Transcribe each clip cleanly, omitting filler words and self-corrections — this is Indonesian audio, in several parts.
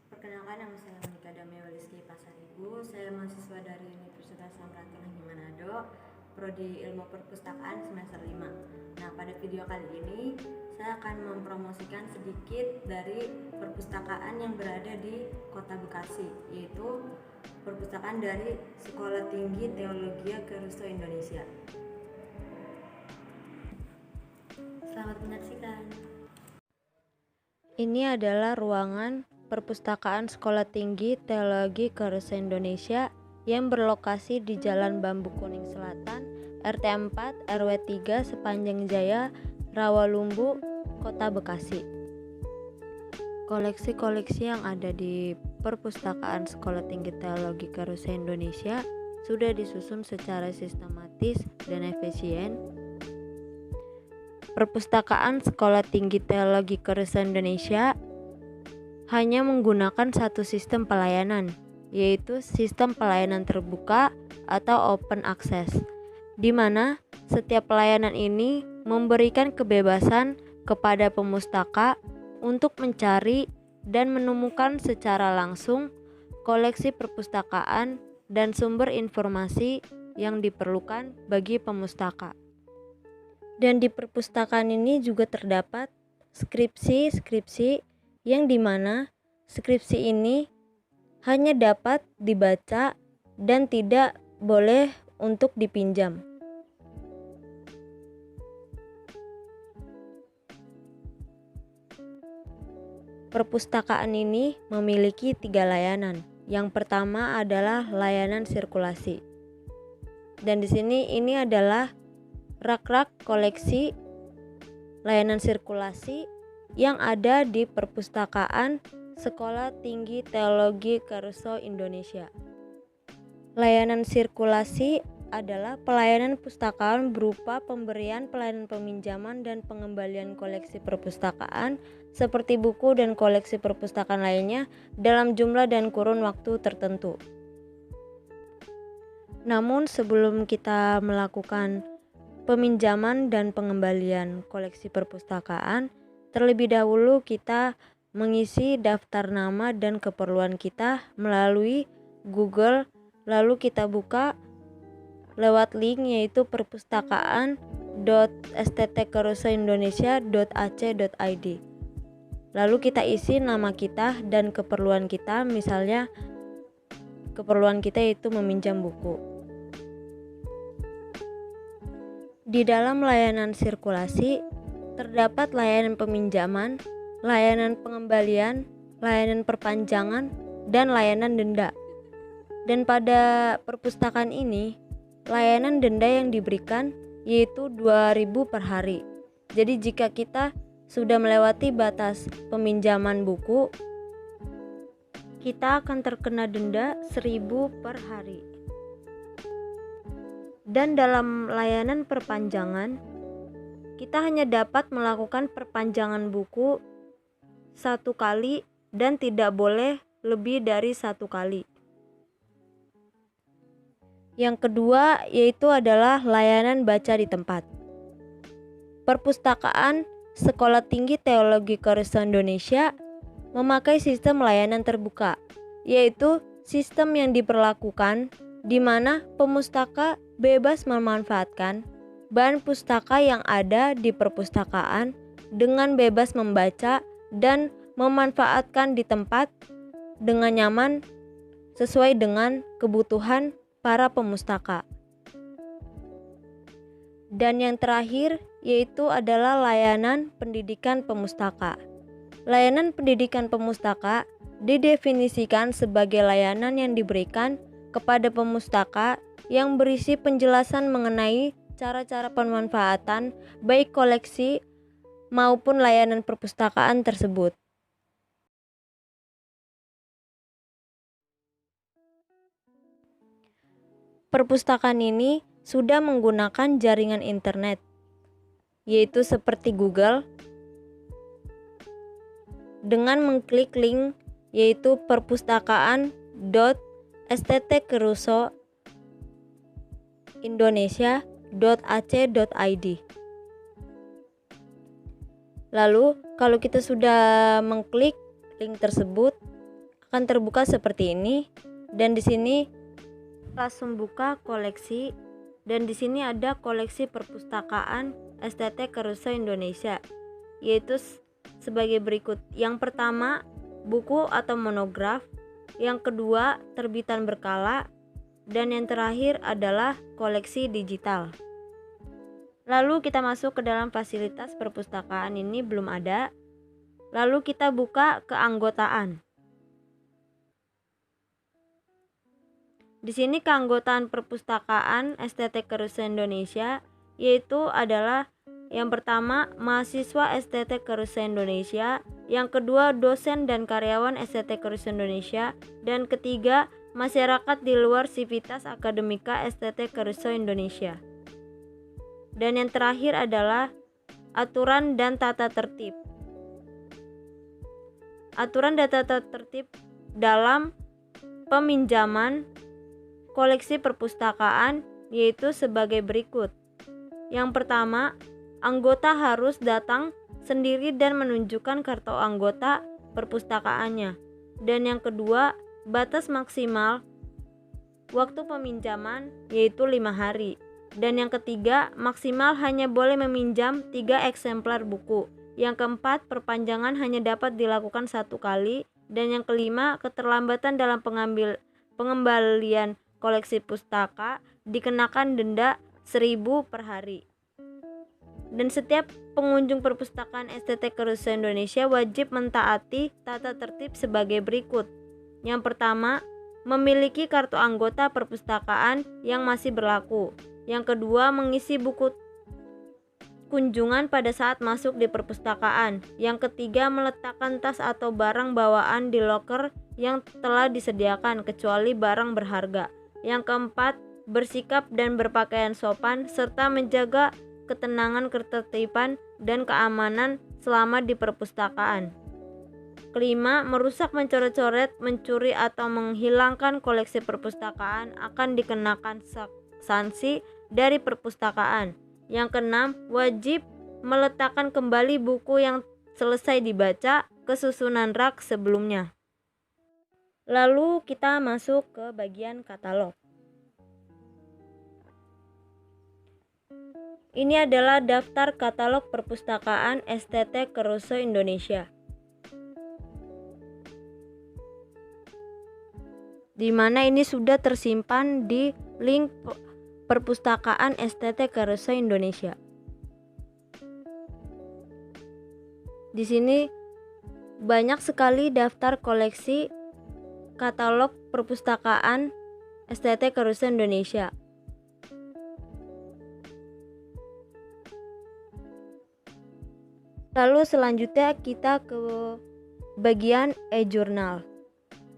Perkenalkan, nama saya Monika Damia Waliski Pasaribu. Saya mahasiswa dari Universitas Samratulangi Manado, Prodi Ilmu Perpustakaan semester 5. Nah, pada video kali ini saya akan mempromosikan sedikit dari perpustakaan yang berada di Kota Bekasi, yaitu perpustakaan dari Sekolah Tinggi Teologi Keruso Indonesia. Selamat menyaksikan. Ini adalah ruangan Perpustakaan Sekolah Tinggi Teologi Keruso Indonesia yang berlokasi di Jalan Bambu Kuning Selatan, RT 4 RW 3 Sepanjang Jaya, Rawalumbu, Kota Bekasi. Koleksi-koleksi yang ada di Perpustakaan Sekolah Tinggi Teologi Keruso Indonesia sudah disusun secara sistematis dan efisien. Perpustakaan Sekolah Tinggi Teologi Keruso Indonesia hanya menggunakan satu sistem pelayanan, yaitu sistem pelayanan terbuka atau open access, di mana setiap pelayanan ini memberikan kebebasan kepada pemustaka untuk mencari dan menemukan secara langsung koleksi perpustakaan dan sumber informasi yang diperlukan bagi pemustaka. Dan di perpustakaan ini juga terdapat skripsi yang dimana skripsi ini hanya dapat dibaca dan tidak boleh untuk dipinjam. Perpustakaan ini memiliki 3 layanan. Yang pertama adalah layanan sirkulasi. Dan di sini ini adalah rak-rak koleksi layanan sirkulasi yang ada di Perpustakaan Sekolah Tinggi Teologi Keruso Indonesia. Layanan sirkulasi adalah pelayanan pustakaan berupa pemberian pelayanan peminjaman dan pengembalian koleksi perpustakaan seperti buku dan koleksi perpustakaan lainnya dalam jumlah dan kurun waktu tertentu. Namun sebelum kita melakukan peminjaman dan pengembalian koleksi perpustakaan, terlebih dahulu kita mengisi daftar nama dan keperluan kita melalui Google, lalu kita buka lewat link yaitu perpustakaan.sttkerusoindonesia.ac.id. Lalu kita isi nama kita dan keperluan kita, misalnya keperluan kita itu meminjam buku. Di dalam layanan sirkulasi terdapat layanan peminjaman, layanan pengembalian, layanan perpanjangan, dan layanan denda. Dan pada perpustakaan ini, layanan denda yang diberikan yaitu 2.000 per hari. Jadi jika kita sudah melewati batas peminjaman buku, kita akan terkena denda 1.000 per hari. Dan dalam layanan perpanjangan, kita hanya dapat melakukan perpanjangan buku 1 kali dan tidak boleh lebih dari 1 kali. Yang kedua yaitu adalah layanan baca di tempat. Perpustakaan Sekolah Tinggi Teologi Keruso Indonesia memakai sistem layanan terbuka, yaitu sistem yang diberlakukan di mana pemustaka bebas memanfaatkan bahan pustaka yang ada di perpustakaan dengan bebas membaca dan memanfaatkan di tempat dengan nyaman sesuai dengan kebutuhan para pemustaka. Dan yang terakhir yaitu adalah layanan pendidikan pemustaka. Layanan pendidikan pemustaka didefinisikan sebagai layanan yang diberikan kepada pemustaka yang berisi penjelasan mengenai cara-cara pemanfaatan baik koleksi maupun layanan perpustakaan tersebut. Perpustakaan ini sudah menggunakan jaringan internet, yaitu seperti Google. Dengan mengklik link yaitu perpustakaan.sttkerusoindonesia.ac.id. Lalu kalau kita sudah mengklik link tersebut, akan terbuka seperti ini, dan di sini langsung buka koleksi, dan di sini ada koleksi perpustakaan STT Caruso Indonesia, yaitu sebagai berikut. Yang pertama, buku atau monograf, yang kedua, terbitan berkala, dan yang terakhir adalah koleksi digital. Lalu kita masuk ke dalam fasilitas perpustakaan, ini belum ada. Lalu kita buka keanggotaan. Di sini keanggotaan perpustakaan STT Caruso Indonesia yaitu adalah yang pertama mahasiswa STT Caruso Indonesia, yang kedua dosen dan karyawan STT Caruso Indonesia, dan ketiga masyarakat di luar Civitas Akademika STT Caruso Indonesia. Dan yang terakhir adalah aturan dan tata tertib. Aturan dan tata tertib dalam peminjaman koleksi perpustakaan yaitu sebagai berikut. Yang pertama, anggota harus datang sendiri dan menunjukkan kartu anggota perpustakaannya. Dan yang kedua, batas maksimal waktu peminjaman yaitu 5 hari. Dan yang ketiga, maksimal hanya boleh meminjam 3 eksemplar buku. Yang keempat, perpanjangan hanya dapat dilakukan 1 kali. Dan yang kelima, keterlambatan dalam pengembalian koleksi pustaka dikenakan denda 1.000 per hari. Dan setiap pengunjung perpustakaan STT Caruso Indonesia wajib mentaati tata tertib sebagai berikut. Yang pertama, memiliki kartu anggota perpustakaan yang masih berlaku. Yang kedua, mengisi buku kunjungan pada saat masuk di perpustakaan. Yang ketiga, meletakkan tas atau barang bawaan di loker yang telah disediakan kecuali barang berharga. Yang keempat, bersikap dan berpakaian sopan serta menjaga ketenangan, ketertiban, dan keamanan selama di perpustakaan. Kelima, merusak, mencoret-coret, mencuri, atau menghilangkan koleksi perpustakaan akan dikenakan sanksi dari perpustakaan. Yang keenam, wajib meletakkan kembali buku yang selesai dibaca ke susunan rak sebelumnya. Lalu kita masuk ke bagian katalog. Ini adalah daftar katalog perpustakaan STT Caruso Indonesia, di mana ini sudah tersimpan di link perpustakaan STT Caruso Indonesia. Di sini banyak sekali daftar koleksi katalog perpustakaan STT Caruso Indonesia. Lalu selanjutnya kita ke bagian e-journal.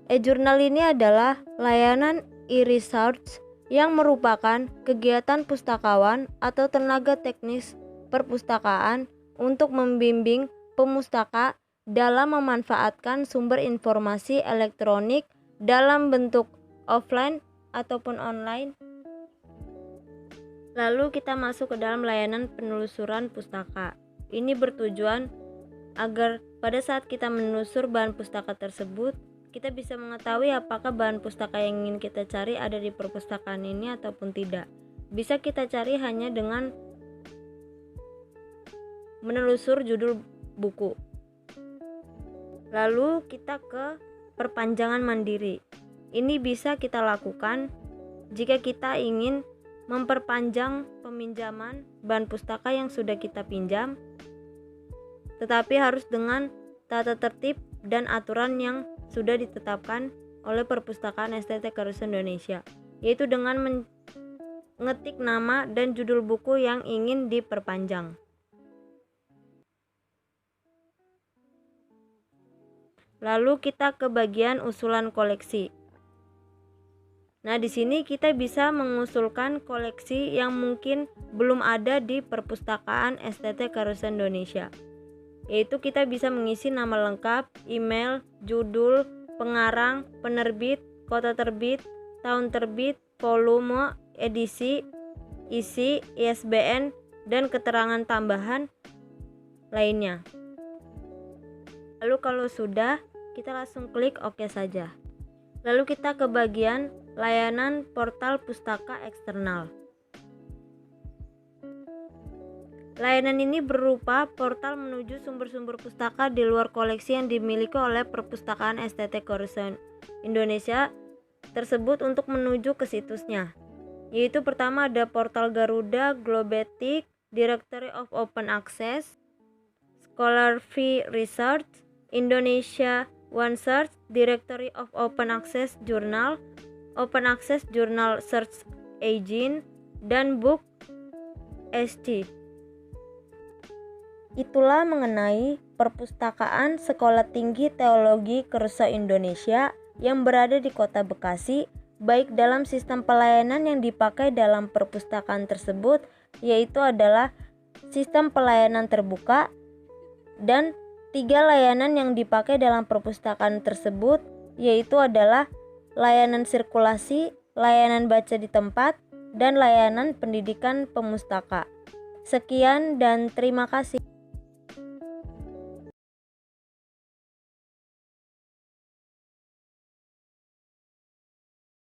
E-journal ini adalah layanan e-research yang merupakan kegiatan pustakawan atau tenaga teknis perpustakaan untuk membimbing pemustaka dalam memanfaatkan sumber informasi elektronik dalam bentuk offline ataupun online. Lalu kita masuk ke dalam layanan penelusuran pustaka. Ini bertujuan agar pada saat kita menelusur bahan pustaka tersebut, kita bisa mengetahui apakah bahan pustaka yang ingin kita cari ada di perpustakaan ini ataupun tidak. Bisa kita cari hanya dengan menelusur judul buku. Lalu kita ke perpanjangan mandiri. Ini bisa kita lakukan jika kita ingin memperpanjang peminjaman bahan pustaka yang sudah kita pinjam, tetapi harus dengan tata tertib dan aturan yang sudah ditetapkan oleh perpustakaan STT Caruso Indonesia, yaitu dengan mengetik nama dan judul buku yang ingin diperpanjang. Lalu kita ke bagian usulan koleksi. Nah, di sini kita bisa mengusulkan koleksi yang mungkin belum ada di perpustakaan STT Caruso Indonesia. Yaitu kita bisa mengisi nama lengkap, email, judul, pengarang, penerbit, kota terbit, tahun terbit, volume, edisi, isi, ISBN, dan keterangan tambahan lainnya. Lalu kalau sudah, kita langsung klik OK saja. Lalu kita ke bagian layanan portal pustaka eksternal. Layanan ini berupa portal menuju sumber-sumber pustaka di luar koleksi yang dimiliki oleh Perpustakaan STT Korea Indonesia tersebut untuk menuju ke situsnya. Yaitu pertama ada portal Garuda, Globetic, Directory of Open Access, Scholarly Research, Indonesia OneSearch, Directory of Open Access Journal, Open Access Journal Search Engine, dan Book SC. Itulah mengenai Perpustakaan Sekolah Tinggi Teologi Korea Indonesia yang berada di Kota Bekasi, baik dalam sistem pelayanan yang dipakai dalam perpustakaan tersebut, yaitu adalah sistem pelayanan terbuka, dan 3 layanan yang dipakai dalam perpustakaan tersebut, yaitu adalah layanan sirkulasi, layanan baca di tempat, dan layanan pendidikan pemustaka. Sekian dan terima kasih.